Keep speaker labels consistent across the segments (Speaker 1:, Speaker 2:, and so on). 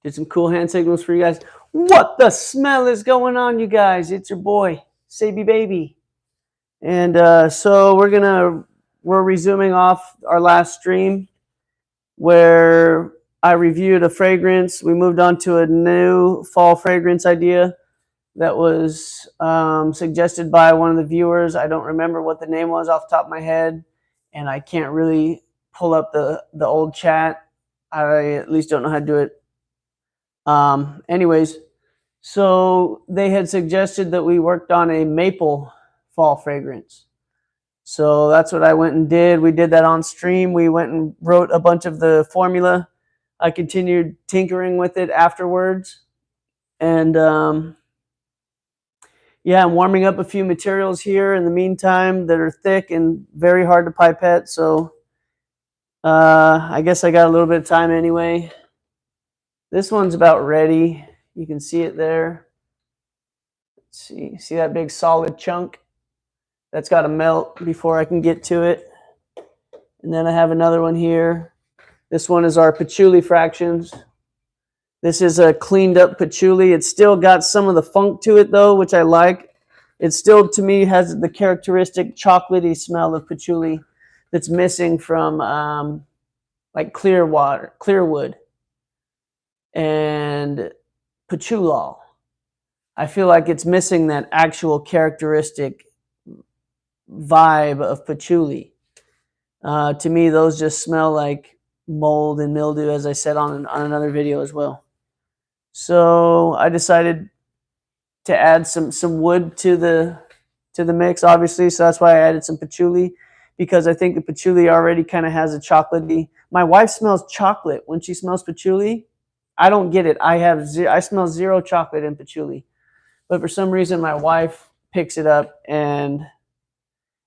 Speaker 1: Did some cool hand signals for you guys. What the smell is going on, you guys? It's your boy, Saby Baby. And so we're resuming off our last stream where I reviewed a fragrance. We moved on to a new fall fragrance idea that was suggested by one of the viewers. I don't remember what the name was off the top of my head, and I can't really pull up the old chat. I at least don't know how to do it. Anyways, so they had suggested that we worked on a maple fall fragrance. So that's what I went and did. We did that on stream. We went and wrote a bunch of the formula. I continued tinkering with it afterwards. And yeah, I'm warming up a few materials here in the meantime that are thick and very hard to pipette. So I guess I got a little bit of time anyway. This one's about ready. You can see it there. Let's see that big solid chunk? That's got to melt before I can get to it. And then I have another one here. This one is our patchouli fractions. This is a cleaned up patchouli. It's still got some of the funk to it though, which I like. It still, to me, has the characteristic chocolatey smell of patchouli that's missing from like Clearwood, and patchoulol. I feel like it's missing that actual characteristic vibe of patchouli. To me, those just smell like mold and mildew, as I said on another video as well. So I decided to add some wood to the mix, obviously. So that's why I added some patchouli, because I think the patchouli already kind of has a chocolatey. My wife smells chocolate when she smells patchouli. I don't get it. I smell zero chocolate in patchouli, but for some reason my wife picks it up, and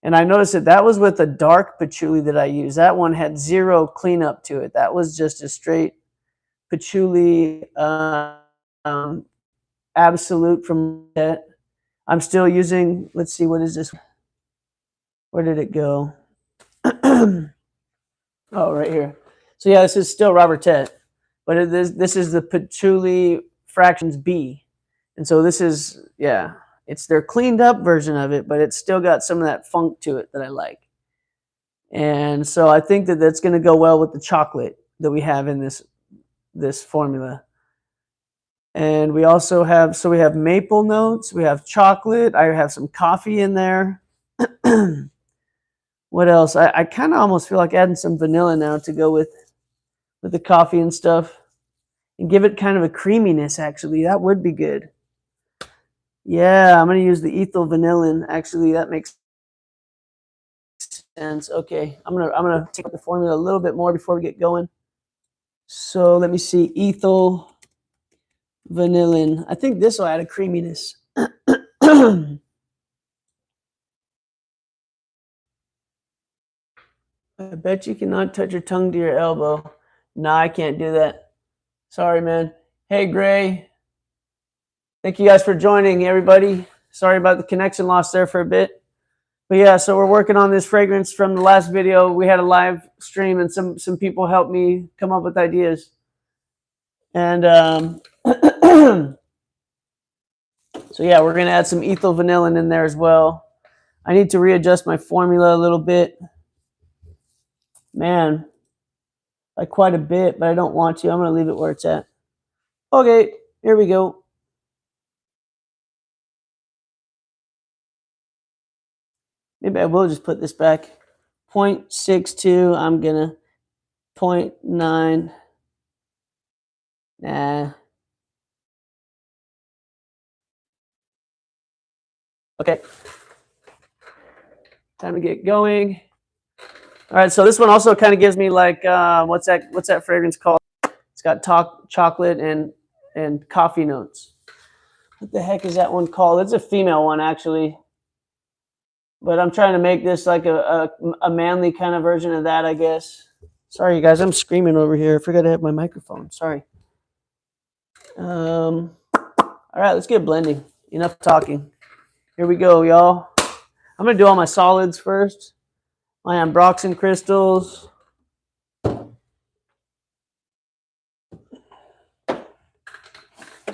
Speaker 1: I noticed that was with a dark patchouli that I used. That one had zero cleanup to it. That was just a straight patchouli absolute from that. I'm still using, let's see, what is this? Where did it go? Oh, right here. So yeah, this is still Robert Tett, but this is the Patchouli Fractions B. And so this is, yeah, it's their cleaned up version of it, but it's still got some of that funk to it that I like. And so I think that that's going to go well with the chocolate that we have in this formula. And we also have, so we have maple notes, we have chocolate, I have some coffee in there. What else? I kind of almost feel like adding some vanilla now to go with the coffee and stuff, and give it kind of a creaminess. Actually, that would be good. Yeah, I'm gonna use the ethyl vanillin. Actually, that makes sense. Okay, I'm gonna take the formula a little bit more before we get going. So let me see, ethyl vanillin. I think this will add a creaminess. I bet you cannot touch your tongue to your elbow. Nah, I can't do that. Sorry, man. Hey, Gray. Thank you guys for joining, everybody. Sorry about the connection loss there for a bit. But yeah, so we're working on this fragrance from the last video. We had a live stream, and some people helped me come up with ideas. And so yeah, we're going to add some ethyl vanillin in there as well. I need to readjust my formula a little bit. Man, like quite a bit, but I don't want to. I'm going to leave it where it's at. Okay, here we go. Maybe I will just put this back. 0.62, I'm going to 0.9. Nah. Okay. Time to get going. All right, so this one also kind of gives me like, what's that fragrance called? It's got chocolate and coffee notes. What the heck is that one called? It's a female one, actually. But I'm trying to make this like a manly kind of version of that, I guess. Sorry, you guys, I'm screaming over here. I forgot to have my microphone. Sorry. All right, let's get blending. Enough talking. Here we go, y'all. I'm going to do all my solids first. My ambroxan crystals.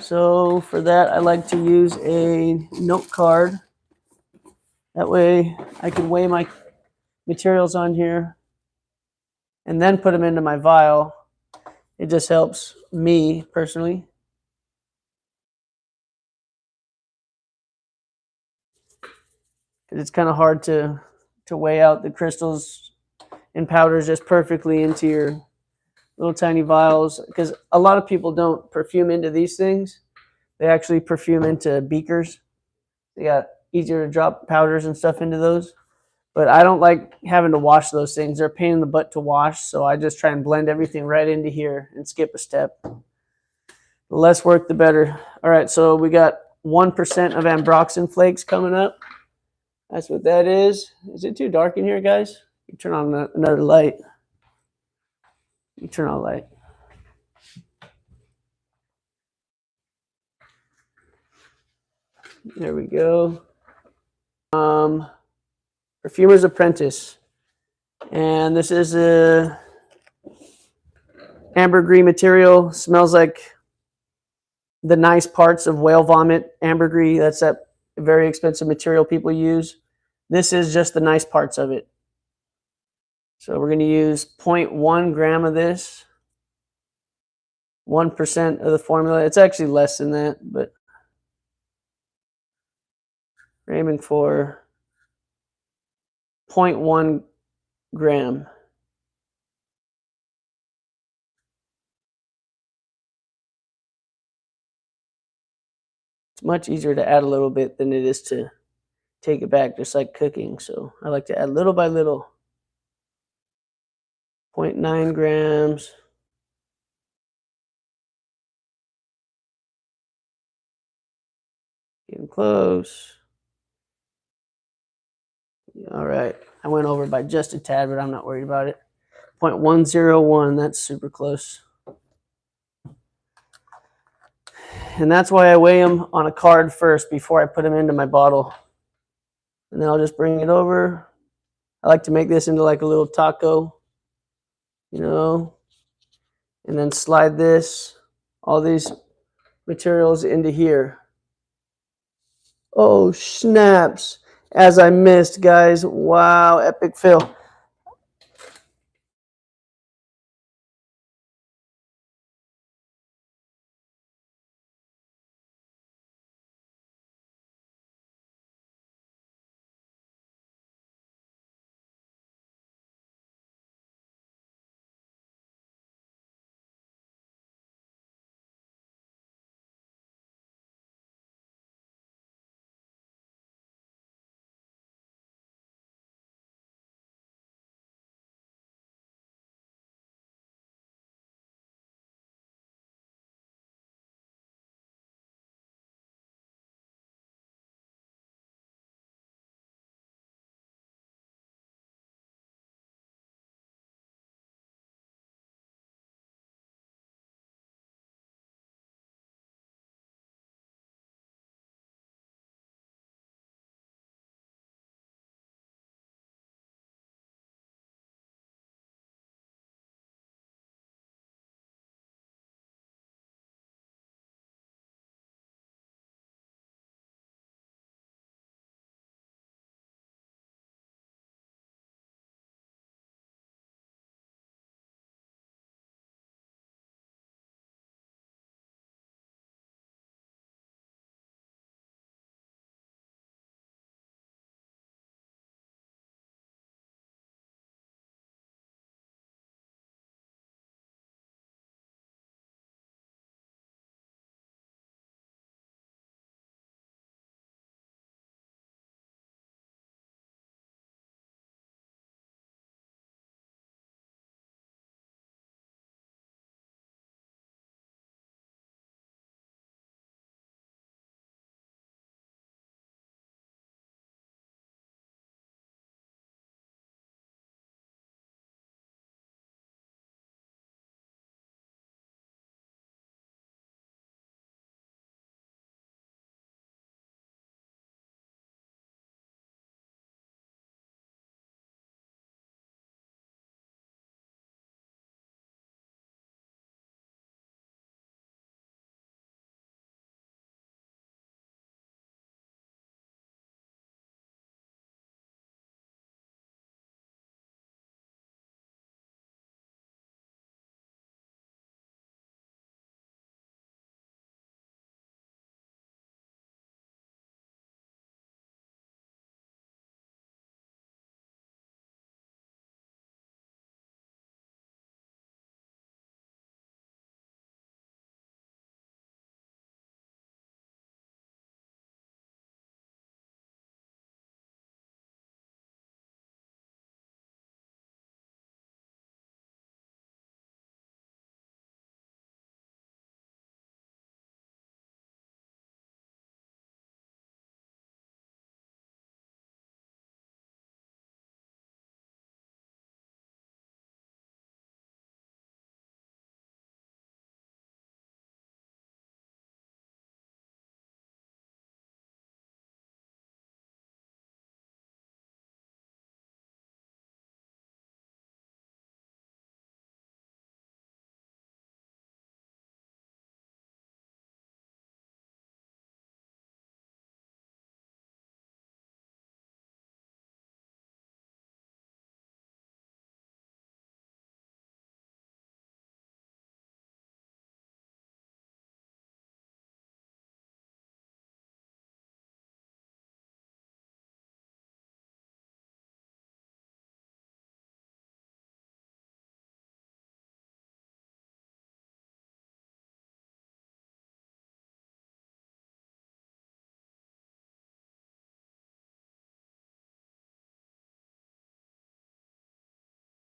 Speaker 1: So for that, I like to use a note card. That way I can weigh my materials on here and then put them into my vial. It just helps me personally. It's kind of hard to weigh out the crystals and powders just perfectly into your little tiny vials, because a lot of people don't perfume into these things. They actually perfume into beakers. They got easier to drop powders and stuff into those. But I don't like having to wash those things. They're a pain in the butt to wash, so I just try and blend everything right into here and skip a step. The less work, the better. All right, so we got 1% of ambroxan flakes coming up. That's what that is. Is it too dark in here, guys? You turn on another light. You turn on a light. There we go. Perfumer's Apprentice. And this is a ambergris material. Smells like the nice parts of whale vomit. Ambergris, that's that very expensive material people use. This is just the nice parts of it. So we're going to use 0.1 gram of this. 1% of the formula. It's actually less than that, but we're aiming for 0.1 gram. It's much easier to add a little bit than it is to take it back, just like cooking. So I like to add little by little. 0.9 grams. Getting close. All right. I went over by just a tad, but I'm not worried about it. 0.101. That's super close. And that's why I weigh them on a card first before I put them into my bottle. And then I'll just bring it over. I like to make this into like a little taco, you know, and then slide this, all these materials into here. Oh, snaps. As I missed, guys. Wow, epic fail.